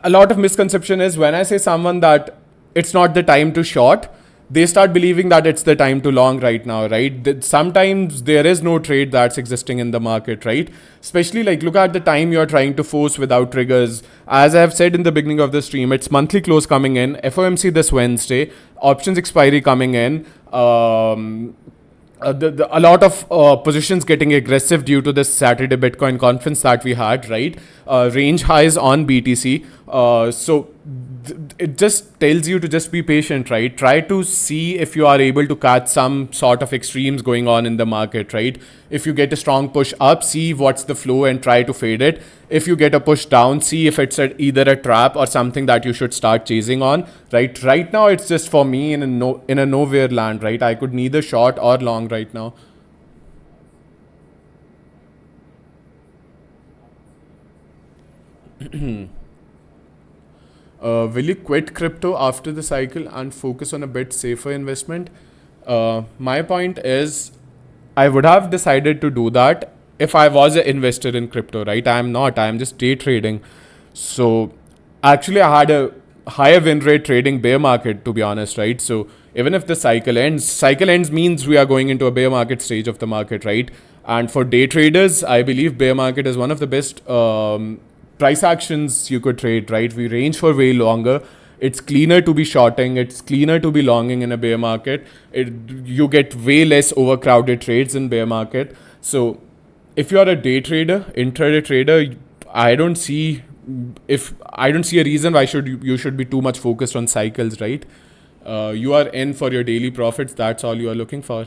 lot of misconception is when I say someone that it's not the time to short, they start believing that it's the time to long right now, right? Sometimes there is no trade that's existing in the market, right? Especially like look at the time you're trying to force without triggers. As I have said in the beginning of the stream, it's monthly close coming in, FOMC this Wednesday, options expiry coming in, a lot of positions getting aggressive due to this Saturday Bitcoin conference that we had, right? Range highs on BTC. So it just tells you to just be patient, right? Try to see if you are able to catch some sort of extremes going on in the market, right? If you get a strong push up, see what's the flow and try to fade it. If you get a push down, see if it's either a trap or something that you should start chasing on, right? Right now, it's just for me in a nowhere land, right? I could neither short or long right now. Will you quit crypto after the cycle and focus on a bit safer investment? My point is, I would have decided to do that if I was an investor in crypto, right? I am not. I am just day trading. So actually, I had a higher win rate trading bear market, to be honest, right? So even if the cycle ends means we are going into a bear market stage of the market, right? And for day traders, I believe bear market is one of the best price actions you could trade, right? We range for way longer. It's cleaner to be shorting. It's cleaner to be longing in a bear market. You get way less overcrowded trades in bear market. So if you are a day trader, intraday trader, I don't see, if I don't see a reason why you should be too much focused on cycles, right? You are in for your daily profits. That's all you are looking for.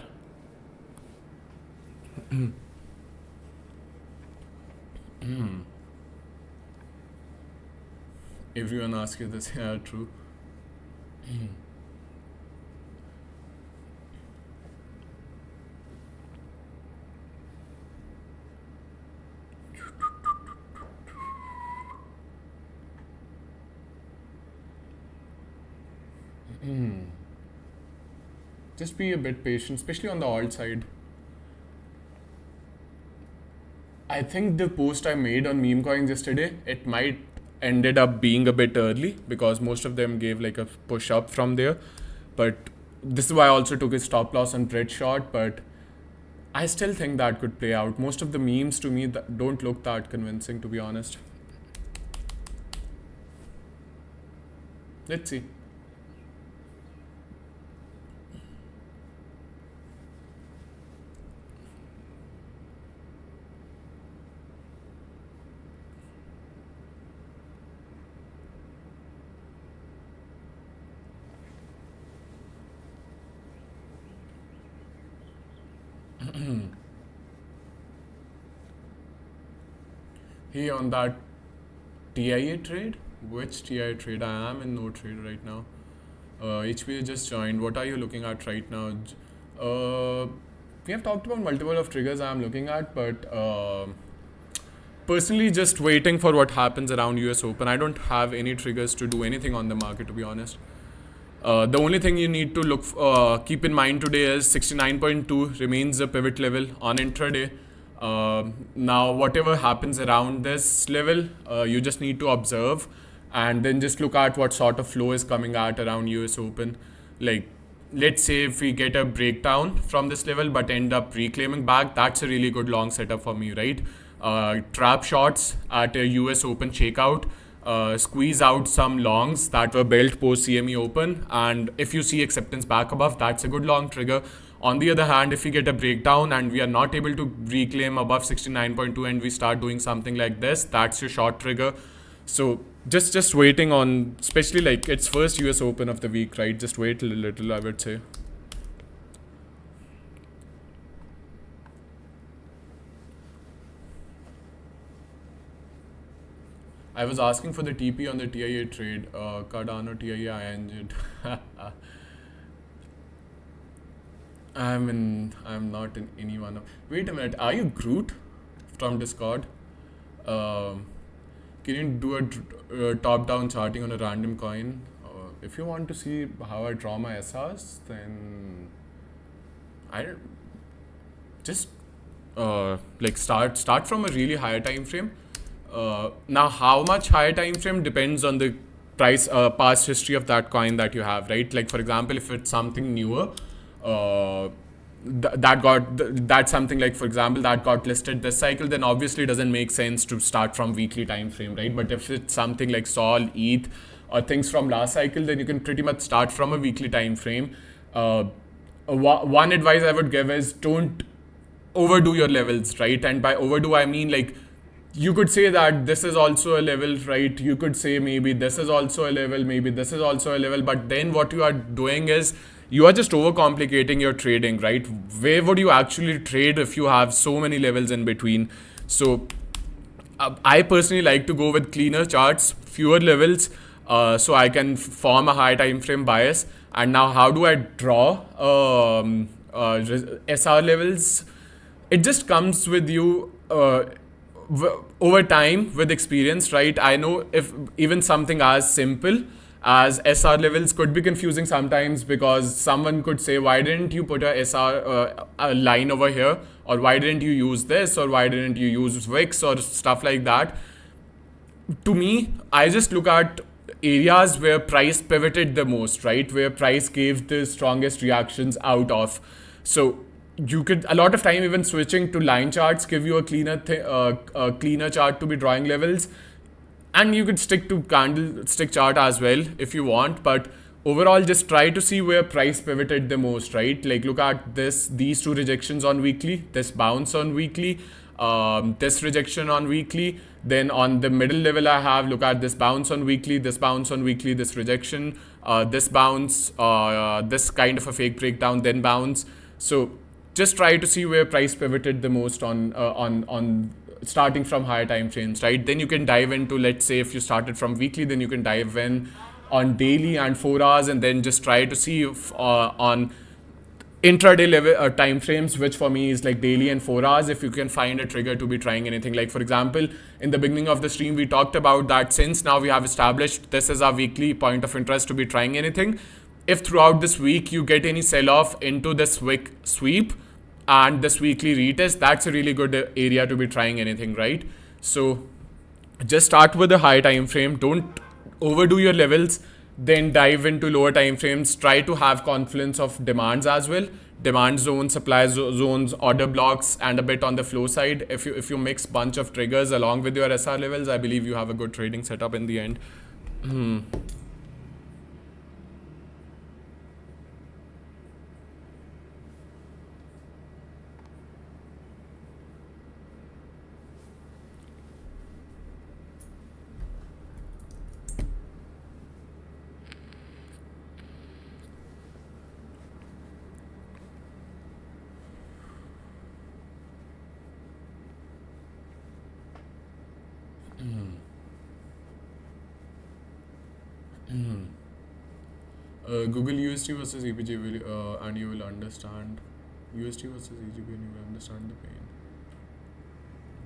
Everyone asks you this. Yeah, true. Just be a bit patient, especially on the alt side. I think the post I made on meme coins yesterday, it might ended up being a bit early because most of them gave like a push up from there. But this is why I also took a stop loss on bread short. But I still think that could play out. Most of the memes to me that don't look that convincing, to be honest. Let's see. Hey, on that TIA trade, which TIA trade? I am in no trade right now. HBJ just joined. What are you looking at right now? We have talked about multiple of triggers I am looking at, but personally, just waiting for what happens around US Open. I don't have any triggers to do anything on the market, to be honest. The only thing you need to keep in mind today is 69.2 remains a pivot level on intraday. Now, whatever happens around this level, you just need to observe and then just look at what sort of flow is coming at around US Open. Like, let's say if we get a breakdown from this level but end up reclaiming back, that's a really good long setup for me, right? Trap shots at a US Open shakeout. Squeeze out some longs that were built post CME Open, and if you see acceptance back above, that's a good long trigger. On the other hand, if we get a breakdown and we are not able to reclaim above 69.2 and we start doing something like this, that's your short trigger. So just waiting on, especially like it's first US Open of the week, right? Just wait a little, I would say. I was asking for the TP on the TIA trade, Cardano TIA ING. I'm not in any one of. Wait a minute, are you Groot from Discord? Can you do a top-down charting on a random coin? If you want to see how I draw my SRs, then I just like start from a really higher time frame. Now, how much higher time frame depends on the price past history of that coin that you have, right? Like for example, if it's something newer, that's something like, for example, that got listed this cycle, then obviously it doesn't make sense to start from weekly time frame, right? But if it's something like Sol, ETH, or things from last cycle, then you can pretty much start from a weekly time frame. One advice I would give is don't overdo your levels, right? And by overdo, I mean like you could say that this is also a level, right? You could say maybe this is also a level, maybe this is also a level, but then what you are doing is you are just overcomplicating your trading, right? Where would you actually trade if you have so many levels in between? So I personally like to go with cleaner charts, fewer levels, so I can form a high time frame bias. And now how do I draw SR levels? It just comes with you over time with experience, right? I know if even something as simple as SR levels could be confusing sometimes, because someone could say, why didn't you put a SR a line over here, or why didn't you use this, or why didn't you use Wix or stuff like that. To me, I just look at areas where price pivoted the most, right? Where price gave the strongest reactions out of. So you could, a lot of time, even switching to line charts give you a cleaner chart to be drawing levels. And you could stick to candlestick chart as well if you want, but overall just try to see where price pivoted the most, right? Like look at these two rejections on weekly, this bounce on weekly, this rejection on weekly, Then on the middle level, I have look at this bounce on weekly, this bounce on weekly, this rejection, this bounce, this kind of a fake breakdown, then bounce. So just try to see where price pivoted the most on starting from higher time frames, right? Then you can dive into, let's say if you started from weekly, then you can dive in on daily and 4 hours, and then just try to see if, on intraday level time frames, which for me is like daily and 4 hours, if you can find a trigger to be trying anything. Like for example, in the beginning of the stream we talked about that since now we have established this is our weekly point of interest to be trying anything. If throughout this week you get any sell off into this wick sweep and this weekly retest, that's a really good area to be trying anything, right? So just start with a high time frame, don't overdo your levels, then dive into lower time frames. Try to have confluence of demands as well, demand zones, supply zones, order blocks, and a bit on the flow side. If you mix bunch of triggers along with your SR levels, I believe you have a good trading setup in the end. Google USD versus EPG and you will understand USD versus EGB and you will understand the pain.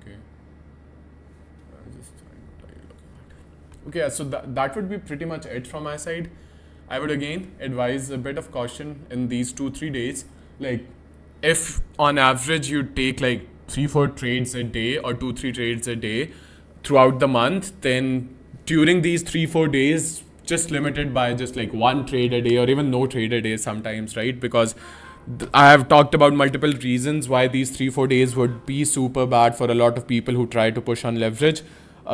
Okay. Okay, so that would be pretty much it from my side. I would again advise a bit of caution in these 2-3 days. Like, if on average you take like 3-4 trades a day or 2-3 trades a day throughout the month, then during these 3-4 days, just limited by just like one trade a day or even no trade a day sometimes, right? Because I have talked about multiple reasons why these 3-4 days would be super bad for a lot of people who try to push on leverage.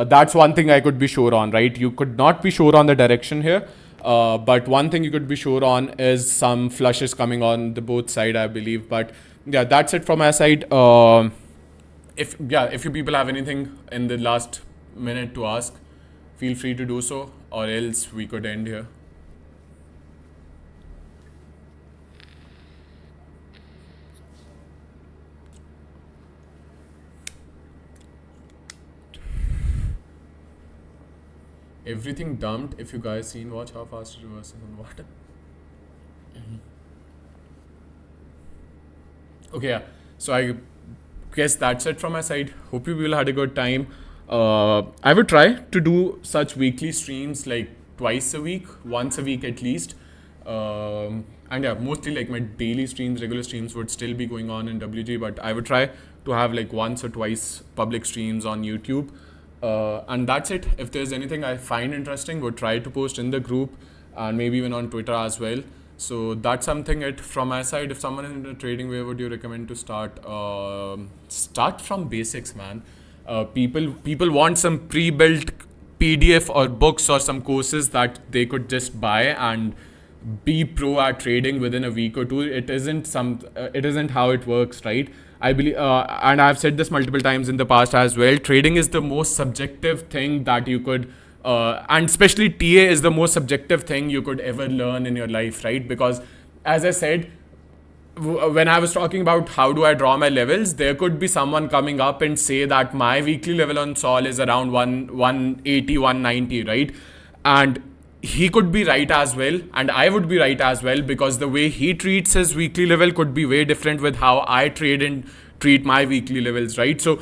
That's one thing I could be sure on, right? You could not be sure on the direction here. But one thing you could be sure on is some flushes coming on the both side, I believe. But yeah, that's it from my side. If you people have anything in the last minute to ask, feel free to do so, or else we could end here. Everything dumped. If you guys seen, watch how fast it reverses and what. Okay, yeah. So I guess that's it from my side. Hope you will had a good time. I would try to do such weekly streams like twice a week, once a week at least. And yeah, mostly like my daily streams, regular streams would still be going on in WG, but I would try to have like once or twice public streams on YouTube. And that's it. If there's anything I find interesting, would try to post in the group and maybe even on Twitter as well. So that's something it from my side. If someone is in the trading, where would you recommend to start? Start from basics, man. People want some pre-built PDF or books or some courses that they could just buy and be pro at trading within a week or two. It isn't how it works, right? I believe, and I've said this multiple times in the past as well. Trading is the most subjective thing that you could, and especially TA is the most subjective thing you could ever learn in your life, right? Because, as I said, when I was talking about how do I draw my levels, there could be someone coming up and say that my weekly level on Sol is around 180, 190, right? And he could be right as well, and I would be right as well, because the way he treats his weekly level could be way different with how I trade and treat my weekly levels, right? So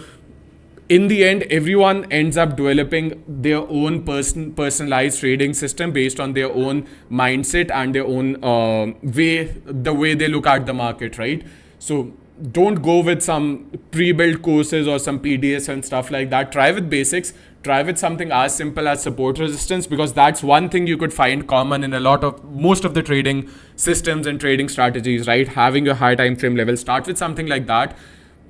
in the end, everyone ends up developing their own personalized trading system based on their own mindset and their own the way they look at the market, right? So don't go with some pre-built courses or some PDS and stuff like that. Try with basics. Try with something as simple as support resistance, because that's one thing you could find common in most of the trading systems and trading strategies, right? Having a high time frame level. Start with something like that.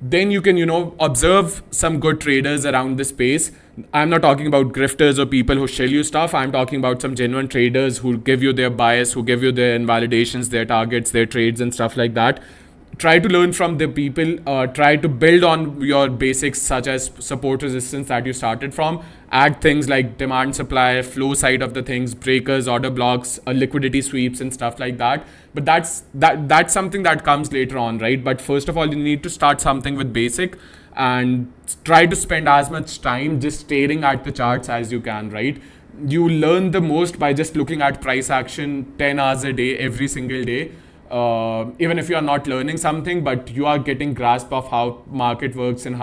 Then you can, observe some good traders around the space. I'm not talking about grifters or people who shell you stuff. I'm talking about some genuine traders who give you their bias, who give you their invalidations, their targets, their trades and stuff like that. try to learn from the people, try to build on your basics such as support resistance that you started from, add things like demand supply, flow side of the things, breakers, order blocks, liquidity sweeps and stuff like that. But that's something that comes later on, right? But first of all, you need to start something with basic and try to spend as much time just staring at the charts as you can, right? You learn the most by just looking at price action 10 hours a day every single day. Even if you are not learning something, but you are getting grasp of how market works and how